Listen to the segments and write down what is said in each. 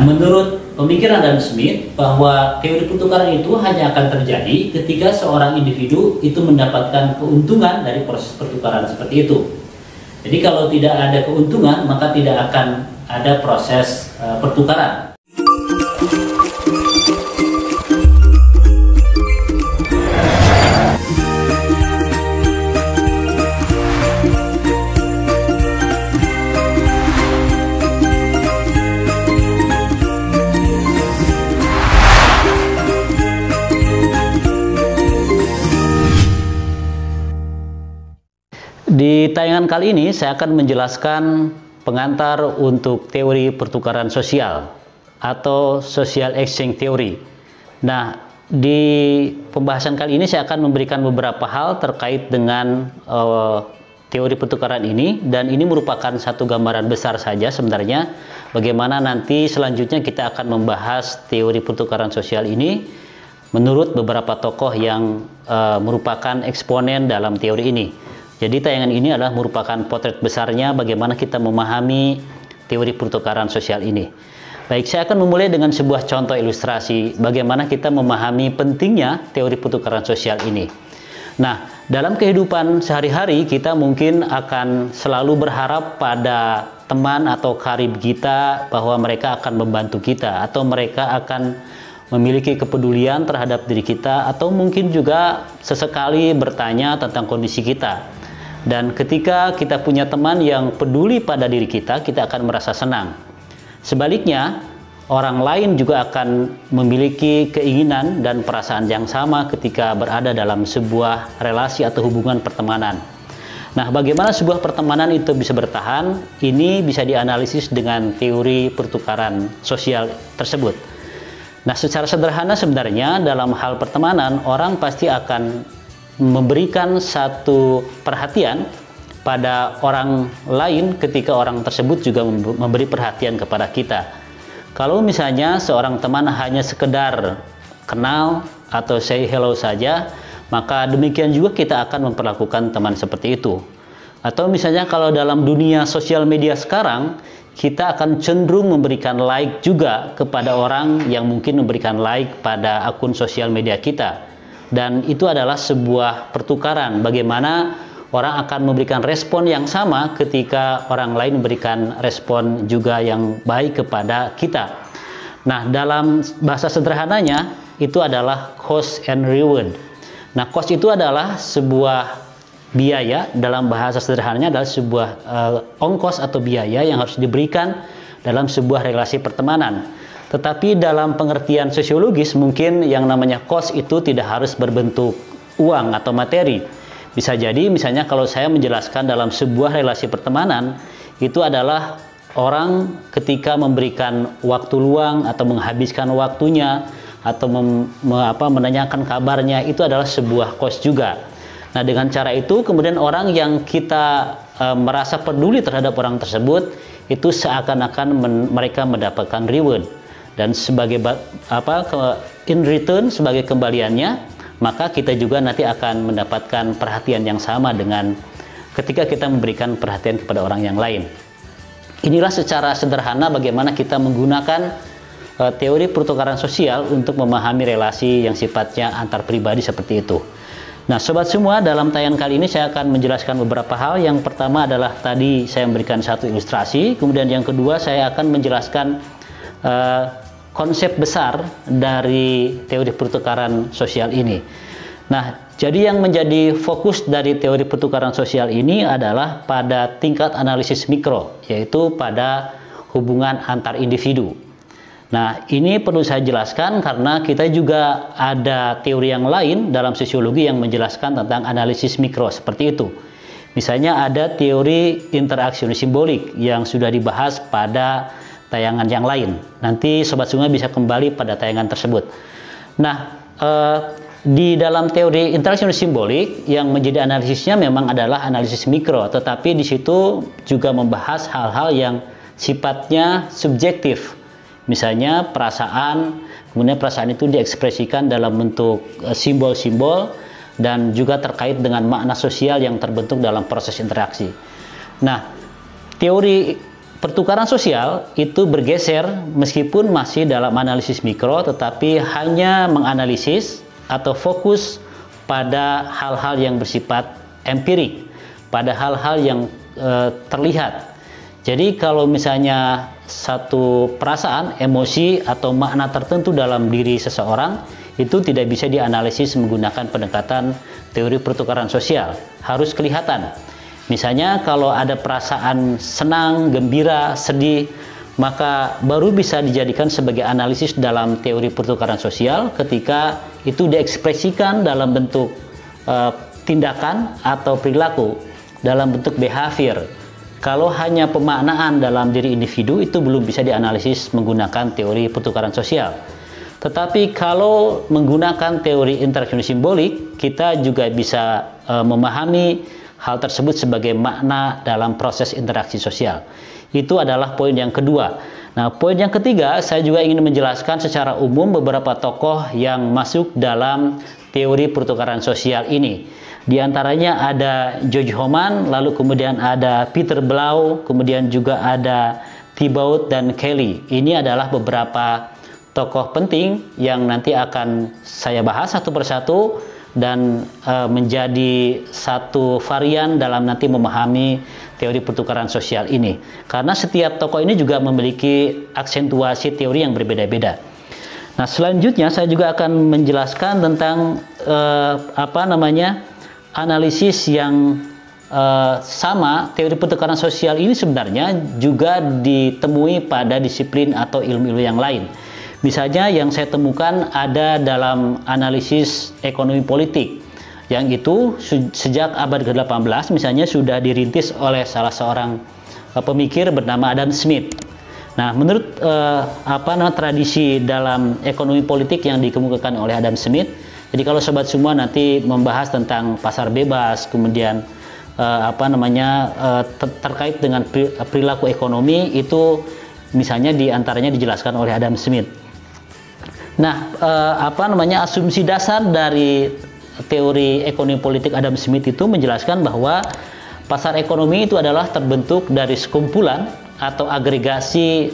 menurut pemikiran Adam Smith bahwa teori pertukaran itu hanya akan terjadi ketika seorang individu itu mendapatkan keuntungan dari proses pertukaran seperti itu. Jadi kalau tidak ada keuntungan, maka tidak akan ada proses pertukaran. Di tayangan kali ini saya akan menjelaskan pengantar untuk teori pertukaran sosial atau social exchange theory. Nah, di pembahasan kali ini saya akan memberikan beberapa hal terkait dengan teori pertukaran ini, dan ini merupakan satu gambaran besar saja sebenarnya bagaimana nanti selanjutnya kita akan membahas teori pertukaran sosial ini menurut beberapa tokoh yang merupakan eksponen dalam teori ini. Jadi tayangan ini adalah merupakan potret besarnya bagaimana kita memahami teori pertukaran sosial ini. Baik, saya akan memulai dengan sebuah contoh ilustrasi bagaimana kita memahami pentingnya teori pertukaran sosial ini. Nah, dalam kehidupan sehari-hari kita mungkin akan selalu berharap pada teman atau karib kita bahwa mereka akan membantu kita atau mereka akan memiliki kepedulian terhadap diri kita, atau mungkin juga sesekali bertanya tentang kondisi kita. Dan ketika kita punya teman yang peduli pada diri kita akan merasa senang. Sebaliknya, orang lain juga akan memiliki keinginan dan perasaan yang sama ketika berada dalam sebuah relasi atau hubungan pertemanan. Nah, bagaimana sebuah pertemanan itu bisa bertahan? Ini bisa dianalisis dengan teori pertukaran sosial tersebut. Nah, secara sederhana sebenarnya dalam hal pertemanan, orang pasti akan memberikan satu perhatian pada orang lain ketika orang tersebut juga memberi perhatian kepada kita. Kalau misalnya seorang teman hanya sekedar kenal atau say hello saja, maka demikian juga kita akan memperlakukan teman seperti itu. Atau misalnya kalau dalam dunia sosial media sekarang, kita akan cenderung memberikan like juga kepada orang yang mungkin memberikan like pada akun sosial media kita. Dan itu adalah sebuah pertukaran bagaimana orang akan memberikan respon yang sama ketika orang lain memberikan respon juga yang baik kepada kita. Nah, dalam bahasa sederhananya itu adalah cost and reward. Nah, cost itu adalah sebuah biaya, dalam bahasa sederhananya adalah sebuah ongkos atau biaya yang harus diberikan dalam sebuah relasi pertemanan. Tetapi dalam pengertian sosiologis mungkin yang namanya cost itu tidak harus berbentuk uang atau materi. Bisa jadi misalnya kalau saya menjelaskan dalam sebuah relasi pertemanan, itu adalah orang ketika memberikan waktu luang atau menghabiskan waktunya atau menanyakan kabarnya, itu adalah sebuah cost juga. Nah, dengan cara itu kemudian orang yang kita merasa peduli terhadap orang tersebut, itu seakan-akan mereka mendapatkan reward. Dan sebagai in return, sebagai kembaliannya, maka kita juga nanti akan mendapatkan perhatian yang sama dengan ketika kita memberikan perhatian kepada orang yang lain. Inilah secara sederhana bagaimana kita menggunakan teori pertukaran sosial untuk memahami relasi yang sifatnya antar pribadi seperti itu. Nah, sobat semua, dalam tayangan kali ini saya akan menjelaskan beberapa hal. Yang pertama adalah tadi saya memberikan satu ilustrasi, kemudian yang kedua saya akan menjelaskan konsep besar dari teori pertukaran sosial ini. Nah, jadi yang menjadi fokus dari teori pertukaran sosial ini adalah pada tingkat analisis mikro, yaitu pada hubungan antar individu. Nah, ini perlu saya jelaskan karena kita juga ada teori yang lain dalam sosiologi yang menjelaskan tentang analisis mikro seperti itu. Misalnya ada teori interaksi simbolik yang sudah dibahas pada tayangan yang lain. Nanti sobat semua bisa kembali pada tayangan tersebut. Nah, di dalam teori interaksi simbolik yang menjadi analisisnya memang adalah analisis mikro, tetapi di situ juga membahas hal-hal yang sifatnya subjektif. Misalnya perasaan, kemudian perasaan itu diekspresikan dalam bentuk simbol-simbol dan juga terkait dengan makna sosial yang terbentuk dalam proses interaksi. Nah, teori pertukaran sosial itu bergeser meskipun masih dalam analisis mikro, tetapi hanya menganalisis atau fokus pada hal-hal yang bersifat empirik, pada hal-hal yang terlihat. Jadi kalau misalnya satu perasaan, emosi, atau makna tertentu dalam diri seseorang itu tidak bisa dianalisis menggunakan pendekatan teori pertukaran sosial, harus kelihatan. Misalnya kalau ada perasaan senang, gembira, sedih, maka baru bisa dijadikan sebagai analisis dalam teori pertukaran sosial ketika itu diekspresikan dalam bentuk tindakan atau perilaku, dalam bentuk behavior. Kalau hanya pemaknaan dalam diri individu itu belum bisa dianalisis menggunakan teori pertukaran sosial. Tetapi kalau menggunakan teori interaksi simbolik, kita juga bisa memahami hal tersebut sebagai makna dalam proses interaksi sosial. Itu adalah poin yang kedua. Nah, poin yang ketiga, saya juga ingin menjelaskan secara umum beberapa tokoh yang masuk dalam teori pertukaran sosial ini. Di antaranya ada George Homan, lalu kemudian ada Peter Blau, kemudian juga ada Thibaut dan Kelly. Ini adalah beberapa tokoh penting yang nanti akan saya bahas satu persatu dan menjadi satu varian dalam nanti memahami teori pertukaran sosial ini. Karena setiap tokoh ini juga memiliki aksentuasi teori yang berbeda-beda. Nah, selanjutnya saya juga akan menjelaskan tentang analisis yang sama. Teori pertukaran sosial ini sebenarnya juga ditemui pada disiplin atau ilmu-ilmu yang lain. Misalnya yang saya temukan ada dalam analisis ekonomi politik, yang itu sejak abad ke-18 misalnya sudah dirintis oleh salah seorang pemikir bernama Adam Smith. Nah, menurut tradisi dalam ekonomi politik yang dikemukakan oleh Adam Smith, jadi kalau sobat semua nanti membahas tentang pasar bebas, kemudian terkait dengan perilaku ekonomi, itu misalnya diantaranya dijelaskan oleh Adam Smith. Nah, asumsi dasar dari teori ekonomi politik Adam Smith itu menjelaskan bahwa pasar ekonomi itu adalah terbentuk dari sekumpulan atau agregasi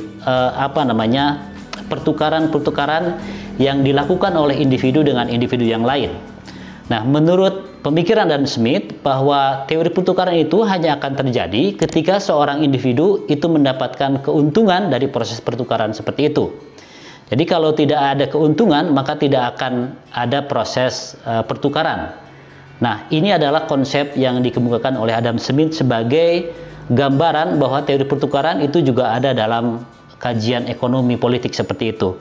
pertukaran-pertukaran yang dilakukan oleh individu dengan individu yang lain. Nah, menurut pemikiran Adam Smith bahwa teori pertukaran itu hanya akan terjadi ketika seorang individu itu mendapatkan keuntungan dari proses pertukaran seperti itu. Jadi kalau tidak ada keuntungan, maka tidak akan ada proses pertukaran. Nah, ini adalah konsep yang dikemukakan oleh Adam Smith sebagai gambaran bahwa teori pertukaran itu juga ada dalam kajian ekonomi politik seperti itu.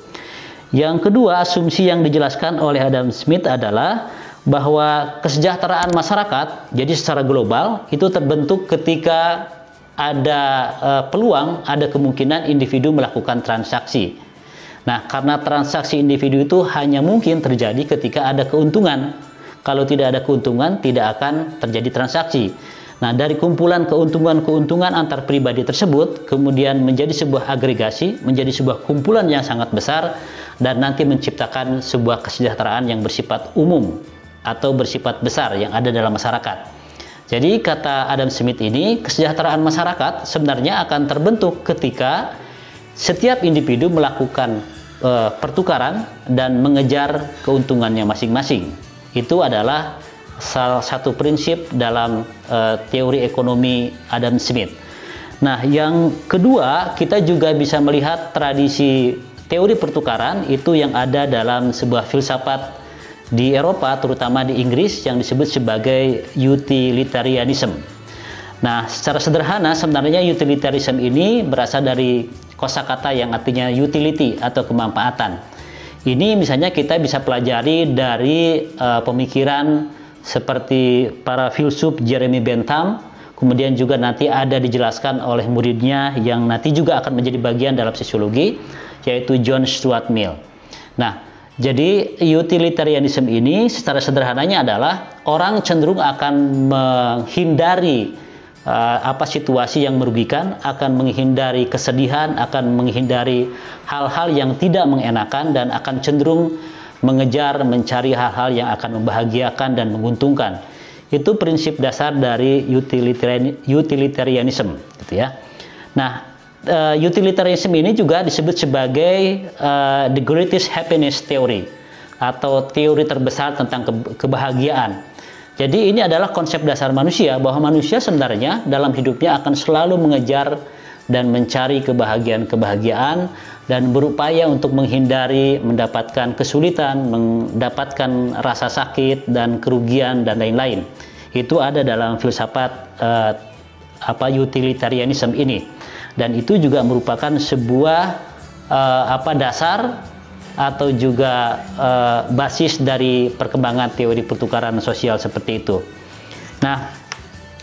Yang kedua, asumsi yang dijelaskan oleh Adam Smith adalah bahwa kesejahteraan masyarakat, jadi secara global, itu terbentuk ketika ada peluang, ada kemungkinan individu melakukan transaksi. Nah, karena transaksi individu itu hanya mungkin terjadi ketika ada keuntungan. Kalau tidak ada keuntungan, tidak akan terjadi transaksi. Nah, dari kumpulan keuntungan-keuntungan antar pribadi tersebut, kemudian menjadi sebuah agregasi, menjadi sebuah kumpulan yang sangat besar, dan nanti menciptakan sebuah kesejahteraan yang bersifat umum atau bersifat besar yang ada dalam masyarakat. Jadi, kata Adam Smith ini, kesejahteraan masyarakat sebenarnya akan terbentuk ketika setiap individu melakukan pertukaran dan mengejar keuntungannya masing-masing. Itu adalah salah satu prinsip dalam teori ekonomi Adam Smith. Nah, yang kedua, kita juga bisa melihat tradisi teori pertukaran itu yang ada dalam sebuah filsafat di Eropa, terutama di Inggris, yang disebut sebagai utilitarianism. Nah, secara sederhana sebenarnya utilitarianism ini berasal dari kosakata yang artinya utility atau kemanfaatan. Ini misalnya kita bisa pelajari dari pemikiran seperti para filsuf Jeremy Bentham, kemudian juga nanti ada dijelaskan oleh muridnya yang nanti juga akan menjadi bagian dalam sosiologi, yaitu John Stuart Mill. Nah, jadi utilitarianism ini secara sederhananya adalah orang cenderung akan menghindari situasi yang merugikan, akan menghindari kesedihan, akan menghindari hal-hal yang tidak mengenakan, dan akan cenderung mengejar, mencari hal-hal yang akan membahagiakan dan menguntungkan. Itu prinsip dasar dari utilitarianism, gitu ya. Nah, utilitarianism ini juga disebut sebagai the greatest happiness theory atau teori terbesar tentang kebahagiaan. Jadi ini adalah konsep dasar manusia, bahwa manusia sebenarnya dalam hidupnya akan selalu mengejar dan mencari kebahagiaan dan berupaya untuk menghindari mendapatkan kesulitan, mendapatkan rasa sakit dan kerugian dan lain-lain. Itu ada dalam filsafat utilitarianism ini, dan itu juga merupakan sebuah dasar atau juga basis dari perkembangan teori pertukaran sosial seperti itu. Nah,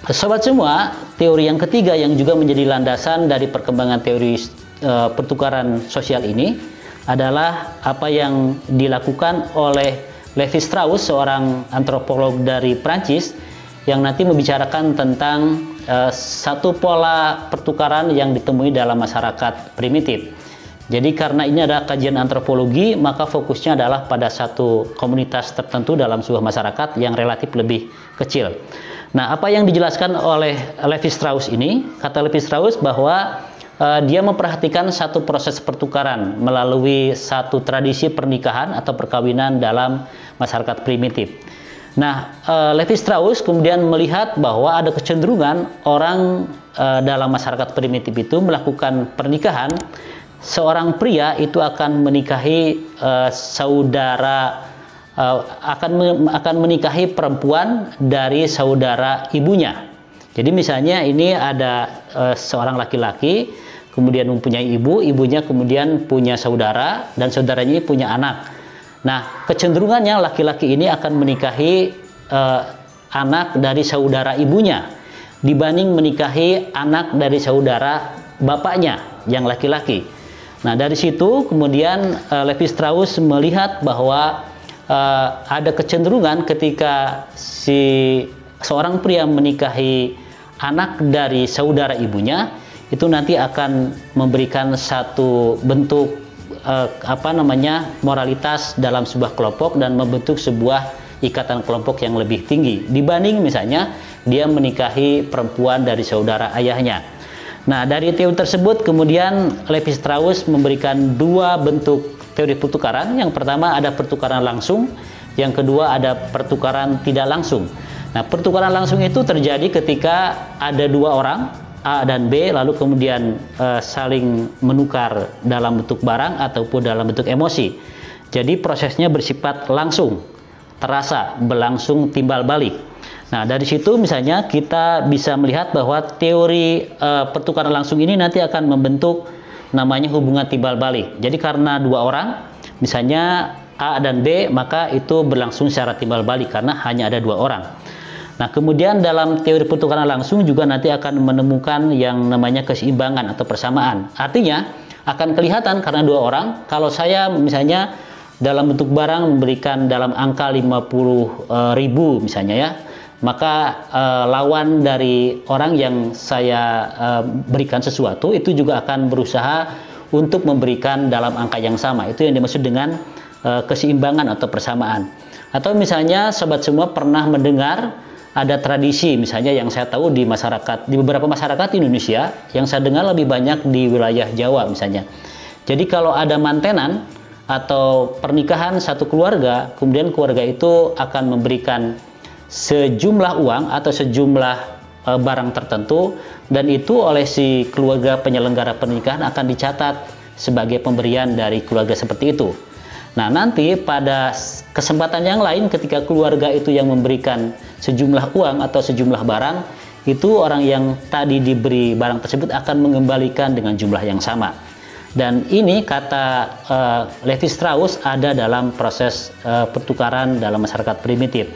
sobat semua, teori yang ketiga yang juga menjadi landasan dari perkembangan teori pertukaran sosial ini adalah apa yang dilakukan oleh Levi Strauss, seorang antropolog dari Prancis, yang nanti membicarakan tentang satu pola pertukaran yang ditemui dalam masyarakat primitif. Jadi karena ini adalah kajian antropologi, maka fokusnya adalah pada satu komunitas tertentu dalam sebuah masyarakat yang relatif lebih kecil. Nah, apa yang dijelaskan oleh Levi Strauss ini, kata Levi Strauss bahwa dia memperhatikan satu proses pertukaran melalui satu tradisi pernikahan atau perkawinan dalam masyarakat primitif. Nah, Levi Strauss kemudian melihat bahwa ada kecenderungan orang dalam masyarakat primitif itu melakukan pernikahan. Seorang pria itu akan menikahi akan menikahi perempuan dari saudara ibunya. Jadi misalnya ini ada seorang laki-laki kemudian mempunyai ibu, ibunya kemudian punya saudara, dan saudaranya punya anak. Nah, kecenderungannya laki-laki ini akan menikahi anak dari saudara ibunya dibanding menikahi anak dari saudara bapaknya yang laki-laki. Nah, dari situ kemudian Levi Strauss melihat bahwa ada kecenderungan ketika seorang pria menikahi anak dari saudara ibunya, itu nanti akan memberikan satu bentuk moralitas dalam sebuah kelompok dan membentuk sebuah ikatan kelompok yang lebih tinggi dibanding misalnya dia menikahi perempuan dari saudara ayahnya. Nah, dari teori tersebut kemudian Levi Strauss memberikan dua bentuk teori pertukaran. Yang pertama ada pertukaran langsung, yang kedua ada pertukaran tidak langsung. Nah, pertukaran langsung itu terjadi ketika ada dua orang, A dan B, lalu kemudian saling menukar dalam bentuk barang ataupun dalam bentuk emosi. Jadi prosesnya bersifat langsung, terasa, berlangsung timbal balik. Nah, dari situ misalnya kita bisa melihat bahwa teori pertukaran langsung ini nanti akan membentuk namanya hubungan timbal balik. Jadi karena dua orang, misalnya A dan B, maka itu berlangsung secara timbal balik karena hanya ada dua orang. Nah, kemudian dalam teori pertukaran langsung juga nanti akan menemukan yang namanya keseimbangan atau persamaan. Artinya akan kelihatan karena dua orang, kalau saya misalnya dalam bentuk barang memberikan dalam angka 50.000 misalnya ya, maka lawan dari orang yang saya berikan sesuatu itu juga akan berusaha untuk memberikan dalam angka yang sama. Itu yang dimaksud dengan keseimbangan atau persamaan. Atau misalnya sobat semua pernah mendengar ada tradisi misalnya yang saya tahu di beberapa masyarakat Indonesia, yang saya dengar lebih banyak di wilayah Jawa misalnya. Jadi kalau ada mantenan atau pernikahan satu keluarga, kemudian keluarga itu akan memberikan sejumlah uang atau sejumlah barang tertentu, dan itu oleh si keluarga penyelenggara pernikahan akan dicatat sebagai pemberian dari keluarga seperti itu. Nah, nanti pada kesempatan yang lain ketika keluarga itu yang memberikan sejumlah uang atau sejumlah barang, itu orang yang tadi diberi barang tersebut akan mengembalikan dengan jumlah yang sama. Dan ini kata Levi Strauss ada dalam proses pertukaran dalam masyarakat primitif.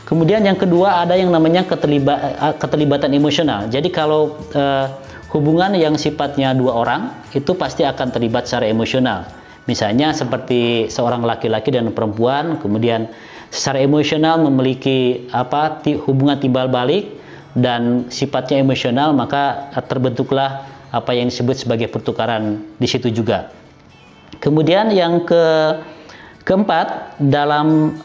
Kemudian yang kedua ada yang namanya keterlibatan emosional. Jadi kalau hubungan yang sifatnya dua orang itu pasti akan terlibat secara emosional. Misalnya seperti seorang laki-laki dan perempuan, kemudian secara emosional memiliki hubungan timbal balik dan sifatnya emosional, maka terbentuklah apa yang disebut sebagai pertukaran di situ juga. Kemudian yang keempat, dalam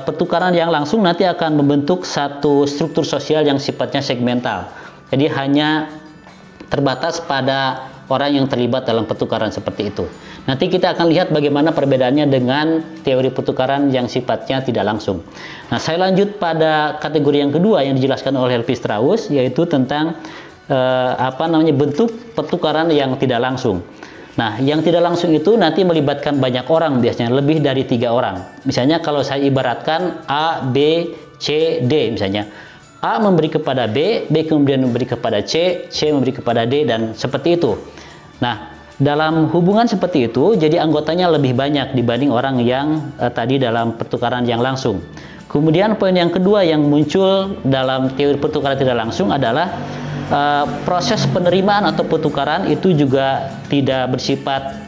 pertukaran yang langsung nanti akan membentuk satu struktur sosial yang sifatnya segmental. Jadi hanya terbatas pada orang yang terlibat dalam pertukaran seperti itu. Nanti kita akan lihat bagaimana perbedaannya dengan teori pertukaran yang sifatnya tidak langsung. Nah, saya lanjut pada kategori yang kedua yang dijelaskan oleh Levi Strauss, yaitu tentang bentuk pertukaran yang tidak langsung. Nah, yang tidak langsung itu nanti melibatkan banyak orang, biasanya lebih dari 3 orang. Misalnya kalau saya ibaratkan A, B, C, D misalnya. A memberi kepada B, B kemudian memberi kepada C, C memberi kepada D, dan seperti itu. Nah, dalam hubungan seperti itu, jadi anggotanya lebih banyak dibanding orang yang tadi dalam pertukaran yang langsung. Kemudian poin yang kedua yang muncul dalam teori pertukaran tidak langsung adalah proses penerimaan atau pertukaran itu juga tidak bersifat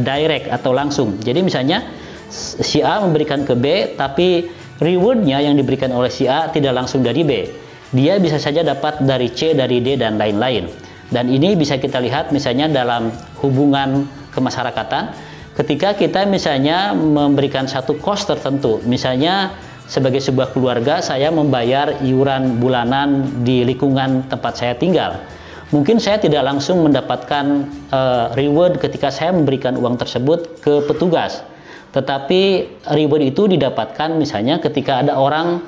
direct atau langsung. Jadi misalnya si A memberikan ke B, tapi rewardnya yang diberikan oleh si A tidak langsung dari B. Dia bisa saja dapat dari C, dari D, dan lain-lain. Dan ini bisa kita lihat misalnya dalam hubungan kemasyarakatan, ketika kita misalnya memberikan satu cost tertentu. Misalnya sebagai sebuah keluarga, saya membayar iuran bulanan di lingkungan tempat saya tinggal. Mungkin saya tidak langsung mendapatkan reward ketika saya memberikan uang tersebut ke petugas. Tetapi reward itu didapatkan misalnya ketika ada orang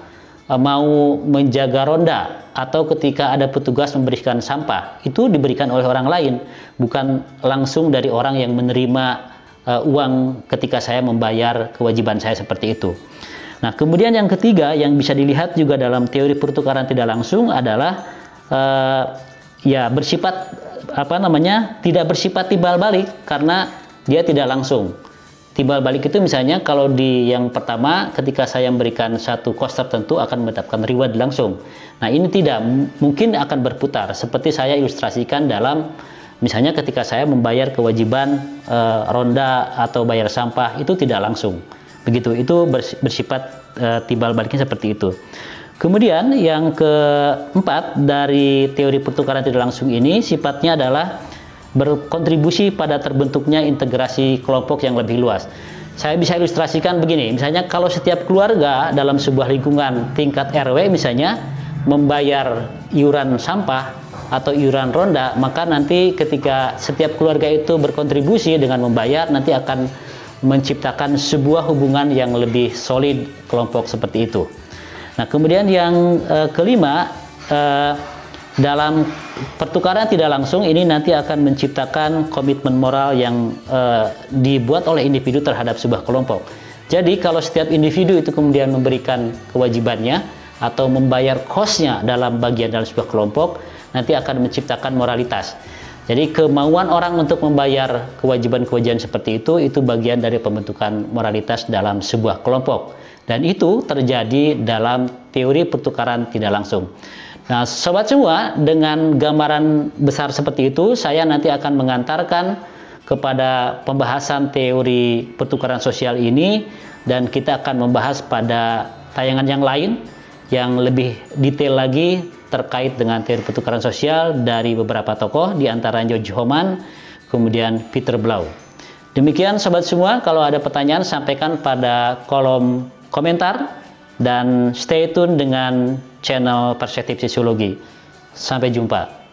mau menjaga ronda, atau ketika ada petugas memberikan sampah, itu diberikan oleh orang lain, bukan langsung dari orang yang menerima uang ketika saya membayar kewajiban saya seperti itu. Nah, kemudian yang ketiga yang bisa dilihat juga dalam teori pertukaran tidak langsung adalah tidak bersifat timbal balik karena dia tidak langsung. Timbal balik itu misalnya kalau di yang pertama ketika saya memberikan satu cost tertentu akan mendapatkan reward langsung. Nah, ini tidak, mungkin akan berputar seperti saya ilustrasikan dalam misalnya ketika saya membayar kewajiban ronda atau bayar sampah, itu tidak langsung. Begitu, itu bersifat timbal baliknya seperti itu. Kemudian yang keempat dari teori pertukaran tidak langsung ini sifatnya adalah berkontribusi pada terbentuknya integrasi kelompok yang lebih luas. Saya bisa ilustrasikan begini, misalnya kalau setiap keluarga dalam sebuah lingkungan tingkat RW misalnya membayar iuran sampah atau iuran ronda, maka nanti ketika setiap keluarga itu berkontribusi dengan membayar, nanti akan menciptakan sebuah hubungan yang lebih solid kelompok seperti itu. Nah, kemudian yang kelima, dalam pertukaran tidak langsung ini nanti akan menciptakan komitmen moral yang dibuat oleh individu terhadap sebuah kelompok. Jadi kalau setiap individu itu kemudian memberikan kewajibannya atau membayar cost-nya dalam bagian dalam sebuah kelompok, nanti akan menciptakan moralitas. Jadi kemauan orang untuk membayar kewajiban-kewajiban seperti itu bagian dari pembentukan moralitas dalam sebuah kelompok. Dan itu terjadi dalam teori pertukaran tidak langsung. Nah, sobat semua, dengan gambaran besar seperti itu, saya nanti akan mengantarkan kepada pembahasan teori pertukaran sosial ini, dan kita akan membahas pada tayangan yang lain yang lebih detail lagi terkait dengan teori pertukaran sosial dari beberapa tokoh, di antara George Hohmann, kemudian Peter Blau. Demikian sobat semua, kalau ada pertanyaan sampaikan pada kolom komentar. Dan stay tune dengan channel Perspektif Sosiologi. Sampai jumpa.